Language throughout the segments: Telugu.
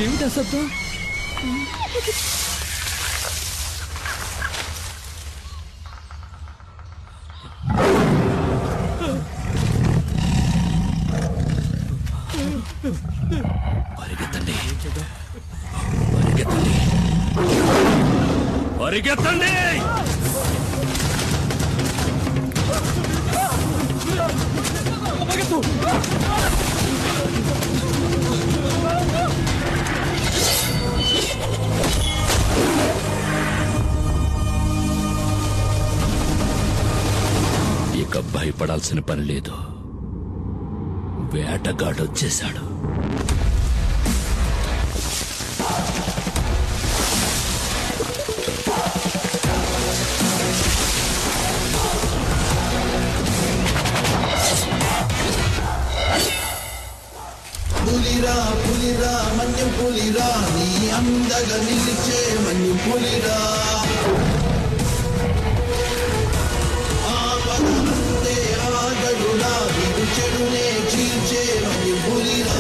ఏమిటా శబ్దం? పరిగెత్తండి, పరిగెత్తండి, పరిగెత్తండి! ఇక భయపడాల్సిన పని లేదు. వేటగాడొచ్చేశాడు. పులిరా పులిరా మన్యం పులిరా, నీ అందగా నిలిచే మన్యం పులిరా. ఆపదంతే ఆగడురా, విడు చెడునే చీల్చే మన్యం పులిరా.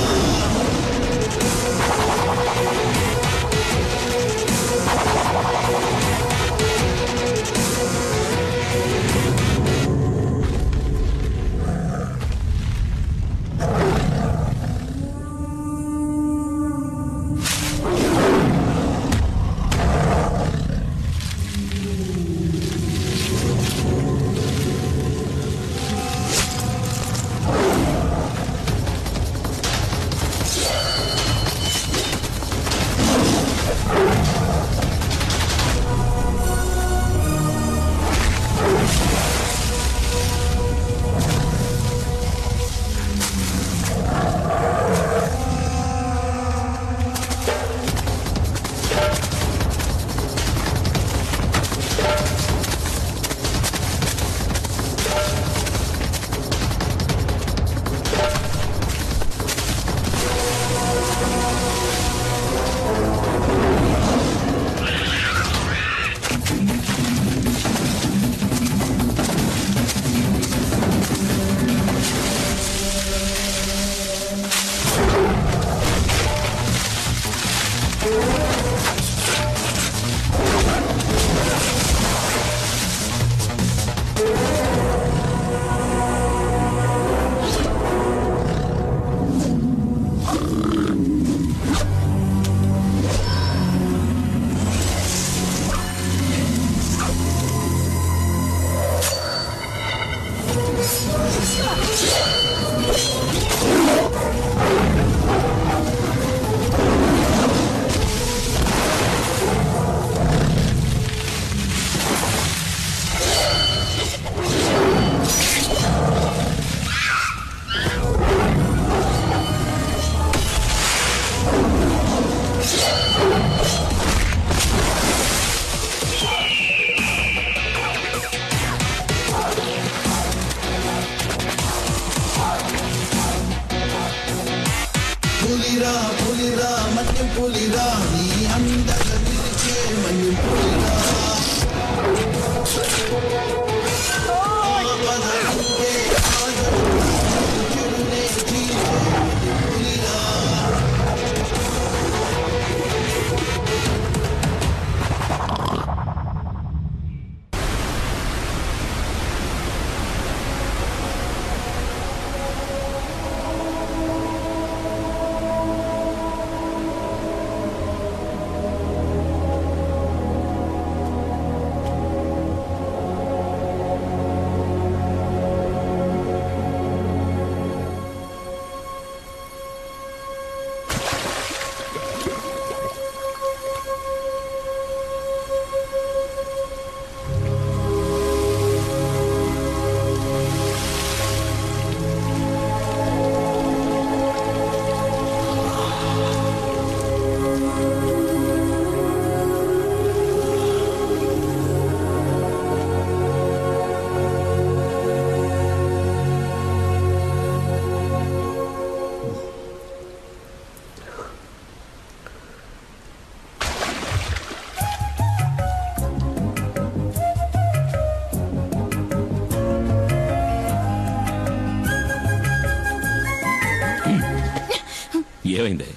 ఏమైంది?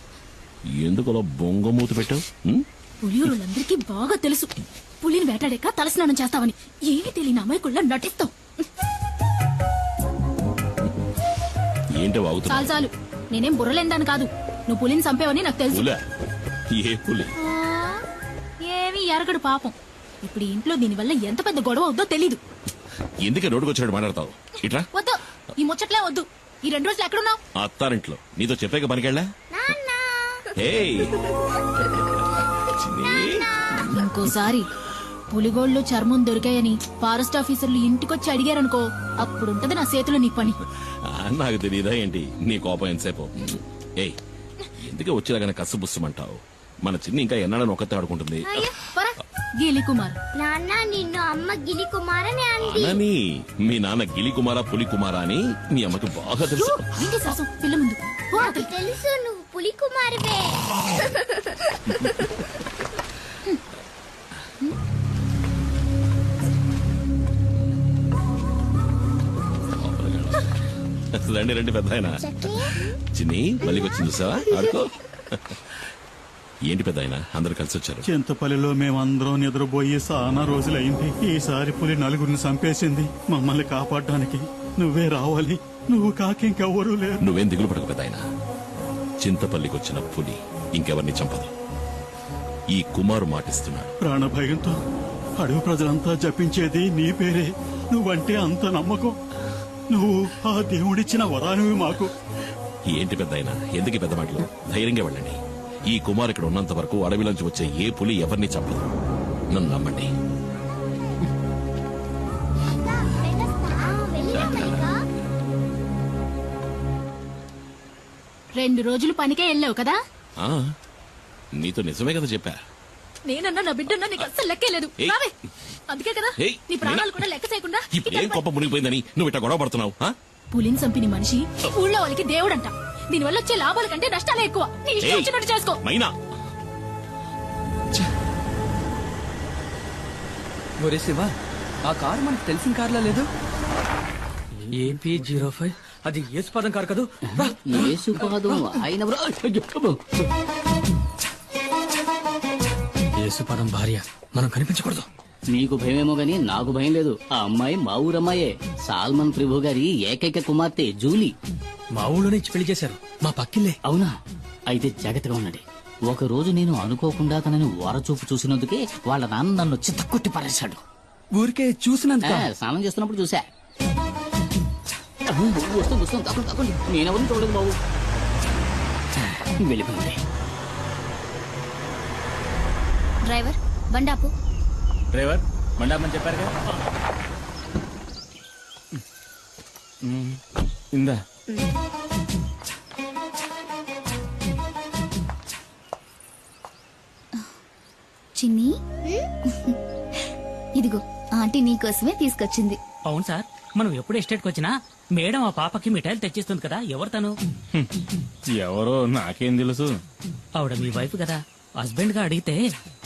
ఎందుకు అలా బొంగమూతి పెట్టావు? పులియూరులందరికీ బాగా తెలుసు పులిని వేటాడాక తలస్నానం చేస్తావని. ఏమీ తెలియని అమాయకుల్లా నటిస్తావు. ఏంటో వాగుతున్నా? చాలు చాలు, నేనేం బుర్రలేందాను కాదు. నువ్వు పులిని చంపేవని నాకు తెలుసు. పులా? ఏ పులి? ఏమీ ఎరగడు పాపం. ఇప్పుడు ఈ ఇంట్లో దీనివల్ల ఎంత పెద్ద గొడవ అవుద్దో తెలీదు. ఎందుకే రోడ్డుకు వచ్చినట్టు మాట్లాడతావు? ఇట్రా. వద్దు, ఈ ముచ్చట్లే వద్దు. ఈ 2 రోజులు ఎక్కడున్నావు? అత్తారింట్లో. నీతో చెప్పాక పనికెళ్ళా? ఏయ్, చిన్ని. ఇంకోసారి పులిగోళ్ళు చర్మం దొరికాయని ఫారెస్ట్ ఆఫీసర్లు ఇంటికొచ్చి అడిగారనుకో, అప్పుడుంటది నా చేతిలో నీ పని. నాకు తెలియదా ఏంటి నీ కోపం ఎంతసేపు? ఏయ్, ఎందుకే వచ్చేలాగానే కస్సు బుస్సుమంటావు? మన చిన్ని ఇంకా ఎన్నాడని ఒక్కతే ఆడుకుంటుంది. గీలి కుమార్. నాన్న నిన్ను అమ్మ గిలి కుమారని అంది. అని మీ నాన్న గిలి కుమారా పులి కుమారా అని మీ అమ్మకి బాగా తెలుసు. ఏంటి శాసం పిల్ల ముందు? పో నాకు అవతలి. తెలుసు నువ్వు పులి కుమారువే. రండి రండి పెద్ద ఆయన. చిన్ని మళ్ళీ వచ్చింది చూసావా? ఆడుకో. ఏంటి పెద్ద ఆయన అందరు కలిసి వచ్చారు? చింతపల్లిలో మేమందరం నిద్రపోయి చాలా రోజులైంది. ఈసారి పులి నలుగురిని చంపేసింది. మమ్మల్ని కాపాడడానికి నువ్వే రావాలి. నువ్వు కాకింకెవ్వరూ లేరు. నువ్వేం దిగులు పడకు పెద్ద ఆయన. చింతపల్లికి వచ్చిన పులి ఇంకెవరిని చంపదు. ఈ కుమారు మాటిస్తున్నాడు. ప్రాణభయంతో అడవి ప్రజలంతా జపించేది నీ పేరే. నువ్వంటే అంత నమ్మకం. నువ్వు ఆ దేవుడిచ్చిన వరానివి మాకు. ఏంటి పెద్ద ఆయన ఎందుకు పెద్ద మాటలు? ధైర్యంగా వెళ్ళండి. ఈ కుమార్ ఇక్కడ ఉన్నంత వరకు అడవిలోంచి వచ్చే ఏ పులి ఎవరిని చంపదు. నన్ను నమ్మండి. వెళ్ళినా 2 రోజులు పనికే వెళ్ళావు కదా? ఆ, నీతో నిజమే కదా చెప్పా. నేనన్నా నా బిడ్డన్నా నీకు అస్సలు లెక్కే లేదు. ఏయ్. రావే. అందుకే కదా ఏయ్. నీ ప్రాణాలు కూడా లెక్క చేయకుండా ఇప్పుడు ఏం కోపం మునిగిపోయిందని నువ్వు ఇట్లా గొడవ పడుతున్నావు? ఆ? పులిని చంపిన మనిషి ఊళ్ళో వాళ్ళకి దేవుడంట. దీనివల్ల వచ్చే లాభాల కంటే నష్టాలే ఎక్కువ. నీ ఇష్టం ఏయ్, వచ్చినట్టు చేసుకో. మైనా. ఒరే శివ, ఆ కారు మనకు తెలిసిన కార్లా లేదు. AP05 అది యేసుపాదం కారు కదూ. యేసుపాదం భార్య మనం కనిపించకూడదు. నీకు భయమేమో గాని నాకు భయం లేదు. ఆ అమ్మాయి మా ఊరమ్మాయే. సాల్మన్ ప్రభు గారి ఏకైక కుమార్తె జూలీ. మా ఊళ్ళోనే ఇచ్చి పెళ్లి చేశారు. మా పక్కిల్లే. అవునా? అయితే జాగ్రత్తగా ఉండండి. ఒక రోజు నేను అనుకోకుండా తనని ఓరచూపు చూసినందుకే వాళ్ళ నాన్న నన్ను చిత్తకొట్టి పారేశాడు. ఊరికే చూసినందుక. స్నానం చేస్తున్నప్పుడు చూసా. వస్తుంది వస్తుంది, తప్పండి తప్పండి. నేనెవరిని చూడలేదు బాబు. వెళ్ళిపోయింది. డ్రైవర్ బండాపు. డ్రైవర్ మండామని చెప్పారుగా. ఇందా చిన్ని ఇదిగో ఆంటీ నీకోసమే తీసుకొచ్చింది. అవును సార్, మనం ఎప్పుడు ఎస్టేట్కి వచ్చినా మేడం ఆ పాపకి మిఠాయిలు తెచ్చిస్తుంది కదా. ఎవరు తను? ఎవరో నాకేం తెలుసు. ఆవిడ మీ వైఫ్ కదా. హస్బెండ్ గా అడిగితే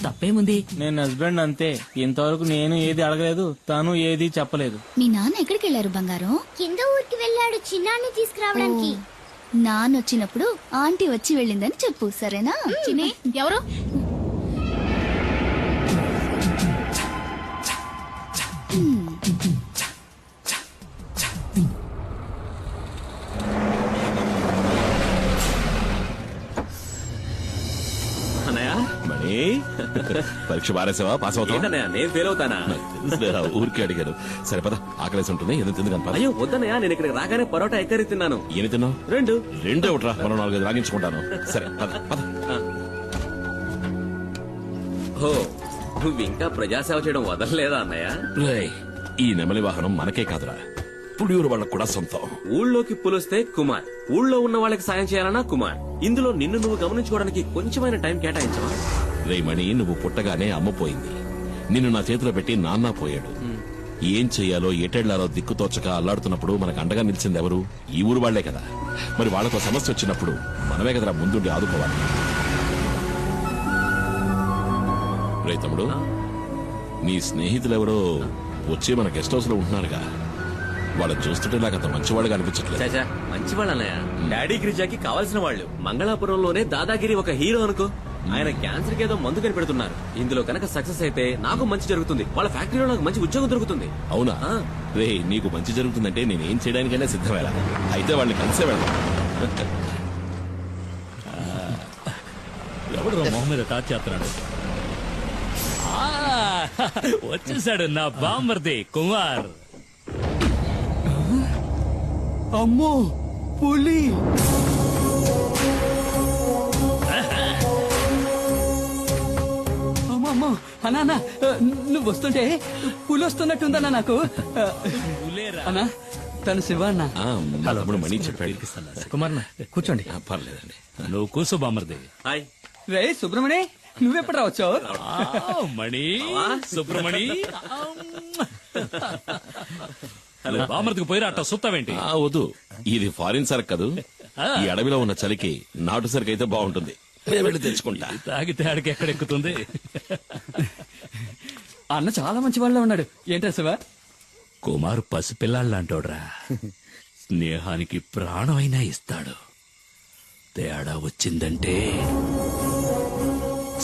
తప్పేముంది? నేను హస్బెండ్ అంతే. ఇంతవరకు నేను ఏది అడగలేదు, తను ఏది చెప్పలేదు. మీ నాన్న ఎక్కడికి వెళ్ళారు బంగారం? కింద ఊరికి వెళ్ళాడు చిన్నాన్ని తీసుకురావడానికి. నాన్న వచ్చినప్పుడు ఆంటీ వచ్చి వెళ్ళిందని చెప్పు, సరేనా? చిన్ని ఎవరు? మణి, పరీక్ష బారేసావా? పాస్ అవుతావా? నేను ఫెయిల్ అవుతానా? తెలుసులేరా, ఊరికే అడిగారు. సరే పద, ఆకలేసి ఉంటుంది. ఏదో తిందు కనపడ. అయ్యో వద్దనయ్యా, నేను ఇక్కడికి రాగానే పరోటా ఎక్కరి తిన్నాను. ఏమి తిన్నావు? 2 రెండే ఒకట్రా, మనం 4-5 రాగించుకుంటాను. సరే పద పద. ఓ, నువ్వు ఇంకా ప్రజాసేవ చేయడం వదలలేదా అన్నయ్య? రేయ్, ఈ నెమలి వాహనం మనకే కాదురా, పుడియూరు వాళ్ళకు కూడా సొంతం. ఊళ్ళోకి పులిస్తే కుమార్, ఊళ్ళో ఉన్న వాళ్ళకి సాయం చేయాలన్నా కుమార్. ఇందులో నిన్ను నువ్వు గమనించుకోవడానికి కొంచెమైన టైం కేటాయించవా? రే మణి, నువ్వు పుట్టగానే అమ్మ పోయింది. నిన్ను నా చేతిలో పెట్టి నాన్న పోయాడు. ఏం చెయ్యాలో ఎటెళ్లాలో దిక్కుతోచక అల్లాడుతున్నప్పుడు మనకు అండగా నిలిచింది ఎవరు? ఈ ఊరు వాళ్లే కదా. మరి వాళ్లతో సమస్య వచ్చినప్పుడు మనమే కదరా ముందుండి ఆదుకోవాలి. రే తమ్ముడు, నీ స్నేహితులెవరో వచ్చి మన గెస్ట్ హౌస్ లో ఉంటున్నారుగా. వాళ్ళని చూస్తుంటే నాకు అంత మంచివాడుగా అనిపించట్లేదు. చాచా మంచి వాళ్ళు అన్నయ్య. డాడీ గిరిజాకి కావాల్సిన వాళ్ళు. మంగళాపురంలోనే దాదాగిరి ఒక హీరో అనుకో. ఆయన క్యాన్సర్ కి ఏదో మందు కనిపెడుతున్నారు. ఇందులో కనుక సక్సెస్ అయితే నాకు మంచి జరుగుతుంది, వాళ్ళ ఫ్యాక్టరీలో నాకు మంచి ఉద్యోగం దొరుకుతుంది. అవునా? రే, నీకు మంచి జరుగుతుందంటే నేనేం చేయడానికైనా సిద్ధమేలా. అయితే వాళ్ళని కలిసే వెళ్దాం. ఎవడు మొహం మీద టాచ్ చేస్తున్నాడు? వచ్చేసాడు నా బామ్మర్ది కుమార్. అమ్మో పులి! అమ్మో అన్నా, నువ్వు వస్తుంటే పులి వస్తున్నట్టుందన్నా నాకు. అన్నా తను శివ అన్న. మా తమ్ముడు మణి చెప్పాడు. కుమార్ కూర్చోండి. పర్లేదండి. నువ్వు కూర్చో బామ్మర్ది. హాయ్ రే సుబ్రమణి, నువ్వెప్పుడు రావచ్చావు? మణి సుబ్రమణి బామ్మర్దికి పోయిరా అట్ట సుత్తావేంటి? వద్దు, ఇది ఫారిన్ సరుకు కదూ. ఈ అడవిలో ఉన్న చలికి నాటు సరుకు అయితే బాగుంటుంది. నేను వెళ్ళి తెచ్చుకుంటా. తాగితే ఆడికి ఎక్కడెక్కుతుంది? అన్న చాలా మంచి వాళ్ళ ఉన్నాడు. ఏంటా శివ? కుమార్ పసిపిల్లాళ్ళంటోడ్రా. స్నేహానికి ప్రాణమైనా ఇస్తాడు. తేడా వచ్చిందంటే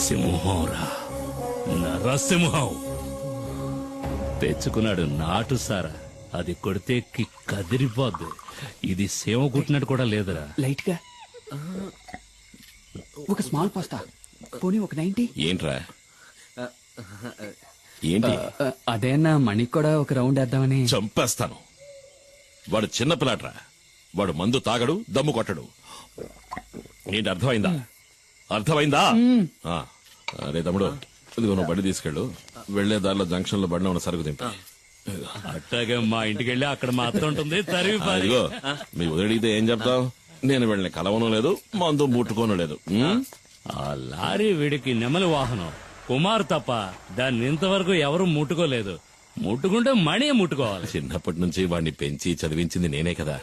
సింహంరా, నరసింహం. తెచ్చుకున్నాడు నాటు సారా. అది కొడితే కదిరిపోద్దు. ఇది సేవ కుట్టినట్టు కూడా లేదురా. లైట్ గా ఒక స్మాల్ పాస్తా, పోనీ ఒక 90. ఏంట్రా? ఏంటి? అదే అన్న, మణికి కూడా ఒక రౌండ్ వేద్దామని. చంపేస్తాను. వాడు చిన్న పిల్లాడ్రా. వాడు మందు తాగడు, దమ్ము కొట్టడు. ఏంటి అర్థమైందా? అర్థమైందా? అరే తమ్ముడు, ఇదిగో నువ్వు బండి తీసుకెళ్ళు. వెళ్లే దారిలో జంక్షన్ లో బండి ఉన్న సరుకు తింటా. అట్టాగే మా ఇంటికి వెళ్ళి అక్కడ మా అత్త ఉంటుంది. ఇదిగో మీ వదిలిడితే ఏం చెప్తావు? నేను వెళ్ళిన కలవను లేదు, మందు ముట్టుకోను లేదు. ఆ లారీ వీడికి నెమలి వాహనం. కుమార్ తప్ప దాన్ని ఇంతవరకు ఎవరు ముట్టుకోలేదు. ముట్టుకుంటే మణి ముట్టుకోవాలి. చిన్నప్పటి నుంచి వాడిని పెంచి చదివించింది నేనే కదా.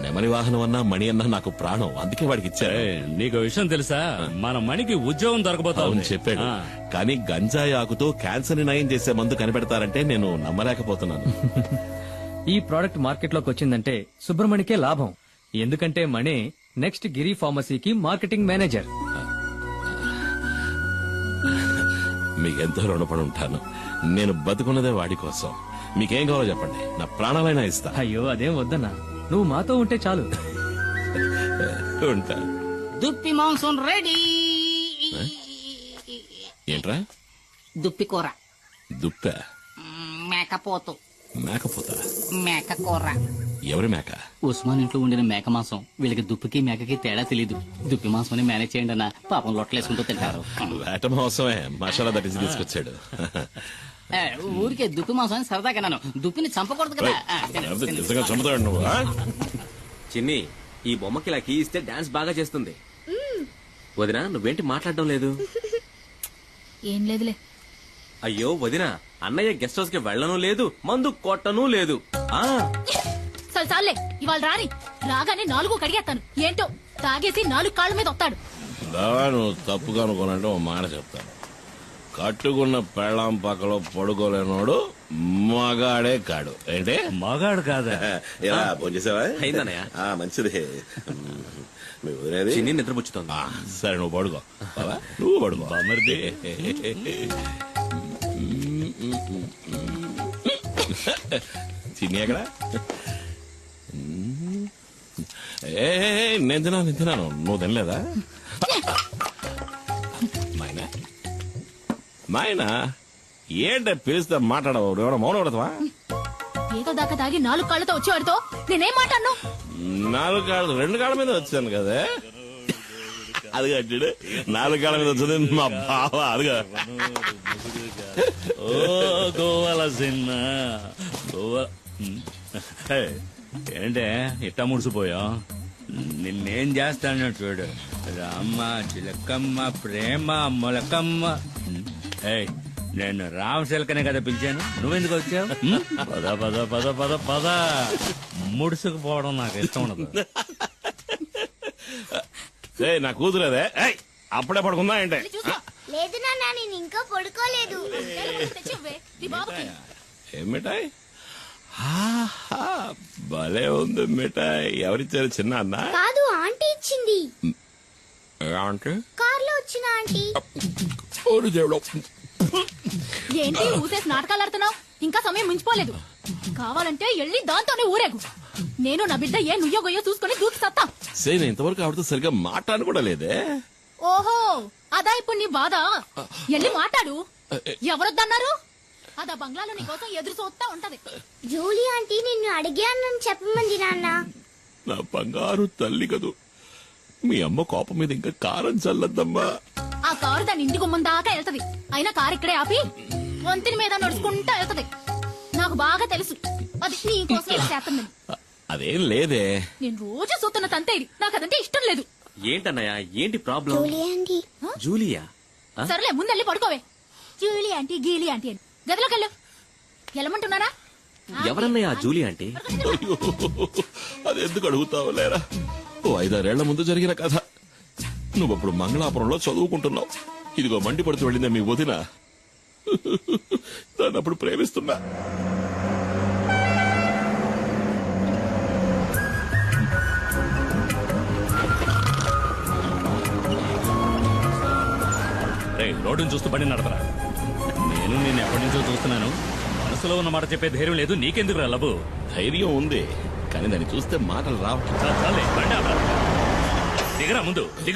నెమలి వాహనం అన్నా మణి అన్నా నాకు ప్రాణం. అందుకే వాడికి ఇచ్చా. నీకు విషయం తెలుసా? మన మణికి ఉద్యోగం దొరకబోతావు చెప్పాడు. కానీ గంజాయి ఆకుతో క్యాన్సర్ ని నయం చేసే మందు కనిపెడతారంటే నేను నమ్మలేకపోతున్నాను. ఈ ప్రోడక్ట్ మార్కెట్ లోకి వచ్చిందంటే సుబ్రమణికే లాభం. ఎందుకంటే మణి నెక్స్ట్ గిరి ఫార్మసీకి మార్కెటింగ్ మేనేజర్. మీకెంతో రుణపడి ఉంటాను. నేను బతుకున్నదే వాడి కోసం. మీకేం కావాలో చెప్పండి, నా ప్రాణాలైనా ఇస్తా. అయ్యో అదేం వద్దన్నా, నువ్వు మాతో ఉంటే చాలు. ఉంటా. దుప్పి మాంసం రెడీ. ఏంట్రా? దుప్పి కూర. దుప్ప? మేకపోతు. మేకపోతా? మేక కూర. ఎవరి మేక? ఉస్మాన్ ఇంట్లో ఉండిన మేక మాంసం. వీళ్ళకి దుప్పికి మేకకి తేడా తెలీదు. దుప్పి మాంసం మేనేజ్ చేయండి అన్న. పాపం లొట్టలేసుకుంటూ తింటారు. వేట మాంసమే మసాలా దట్టించి తీసుకొచ్చాడు. ఊరికే దుప్పి మాంసం అని సరదాగా నాను. దుప్పిని చంపకూడదు కదా. నిజంగా చంపుతాడు నువ్వు. చిన్ని, ఈ బొమ్మకి ఇలా కీ ఇస్తే డాన్స్ బాగా చేస్తుంది. వదినా, నువ్వేంటి మాట్లాడడం లేదు? ఏం లేదులే. అయ్యో వదినా, అన్నయ్య గెస్ట్ హౌస్ కి వెళ్ళను లేదు, మందు కొట్టను లేదు. చాలే, ఇవాళ రాని. రాగానే 4 కడిగేస్తాను. ఏంటో తాగేసి 4 కాళ్ళ మీద వస్తాడు. నువ్వు తప్పుగా అనుకోనంటే ఓ మాట చెప్తాను. కట్టుకున్న పెళ్ళాం పక్కలో పడుకోలేనోడు మగాడే కాడు. ఏంటి? మగాడు కాదా? ఇలా భోంచేసావా? అయిందన్నయ్య. మంచిది. మీ వదిలేది చిన్ని నిద్రపుచ్చుతోంది. సరే, నువ్వు పడుకో. నువ్వు పడుకో. బామ్మర్ది చిన్ని ఎక్కడ? నేను తిన్నాను. నువ్వు తినలేదా? నాయనా ఏంటే పిలిస్తే మాట్లాడవు? ఎవడో మౌనం పడతావా? ఏదో దాకా తాగి 4 కాళ్ళతో వచ్చేవాడితో నేనేం మాట్లాడను? 4 కాళ్ళు 2 కాళ్ళ మీద వచ్చాను కదా. అది కట్టాడు. 4 కాళ్ళ మీద వచ్చింది మా బావ. అదిగా ఓ గోవాల సిన్న గోవా. ఏంటే ఇట్టా ముడిసిపోయా? నిన్నేం చేస్తాను చూడు. రామ్మ చిలకమ్మ ప్రేమ మొలకమ్మ. నేను రామశిలకనే కదా పిలిచాను. నువ్వెందుకు వచ్చావు? పద పద పద పద పద. ముడుసుకుపోవడం నాకు ఇష్టం ఉండదు. నా కూతురేదే. అప్పుడే పడుకుందా ఏంటే? లేదు నాన్న, నేను ఇంకా పడుకోలేదు. ఏం మిఠాయి? ఆహా, భలే ఉంది మిఠాయి. ఎవరిచ్చారు? చిన్న అన్న కాదు, ఆంటీ ఇచ్చింది. అంటే కార్లో వచ్చిన ఆంటీ. ఏంటి ఊసేసి నాటకాలు ఆడుతున్నావు? ఇంకా సమయం మించిపోలేదు. కావాలంటే వెళ్ళి దాంతోనే ఊరేగు. నేను నా బిడ్డ ఏ నుయ్యో గొయ్యో చూసుకుని దూకి సత్తా. సేన ఇంతవరకు ఆవిడతో సరిగ్గా మాట్లాడను కూడా లేదే. ఓహో, అదా ఇప్పుడు నీ బాధ? వెళ్ళి మాట్లాడు. ఎవరొద్దన్నారు? అదా బంగ్లాలో నీ కోసం ఎదురు చూస్తా ఉంటది. జూలీ ఆంటీ నిన్ను అడిగానని చెప్పమంది నాన్న. నా బంగారు తల్లి కదూ. మీ అమ్మ కోపం మీద ఇంకా కారం చల్లద్దమ్మా. ఆ కారు దాని ఇంటి గుమ్మం దాకా వెళ్తది. అయినా కారు ఇక్కడే ఆపి వంతిని మీద నడుచుకుంటా వెళ్తది. నాకు బాగా తెలుసు అది నీ కోసం ఇలా చేస్తుందని. అదేం లేదే. నేను రోజు చూస్తున్న తంతే ఇది. నాకు అదంటే ఇష్టం లేదు. ఏంటన్నయ్య, ఏంటి ప్రాబ్లం? Julie aunty. జూలియా? సర్లే ముందెళ్ళి పడుకోవే. జూలీ ఆంటీ గీలీ ఆంటీ అని గదిలోకి వెళ్ళు. వెళ్ళమంటున్నారా? ఎవరన్నయ్య ఆ జూలి అంటే? అయ్యో, అది ఎందుకు అడుగుతావు లేరా? ఓ 5-6 ఏళ్ల ముందు జరిగిన కథ. నువ్వప్పుడు మంగళాపురంలో చదువుకుంటున్నావు. ఇదిగో మండిపడుతూ వెళ్ళిందే మీ వదిన. దాన్ని అప్పుడు ప్రేమిస్తున్నా. రోడ్డును చూస్తూ బండి నడపరా. నేను నేను ఎప్పటి నుంచో చూస్తున్నాను. మనసులో ఉన్న మాట చెప్పే ధైర్యం లేదు. నీకెందుకు రా లబు? ధైర్యం ఉంది, కానీ దాన్ని చూస్తే మాటలు రావట్లేదు. చాలే, బండి ఆపరా. దిగరా ముందు.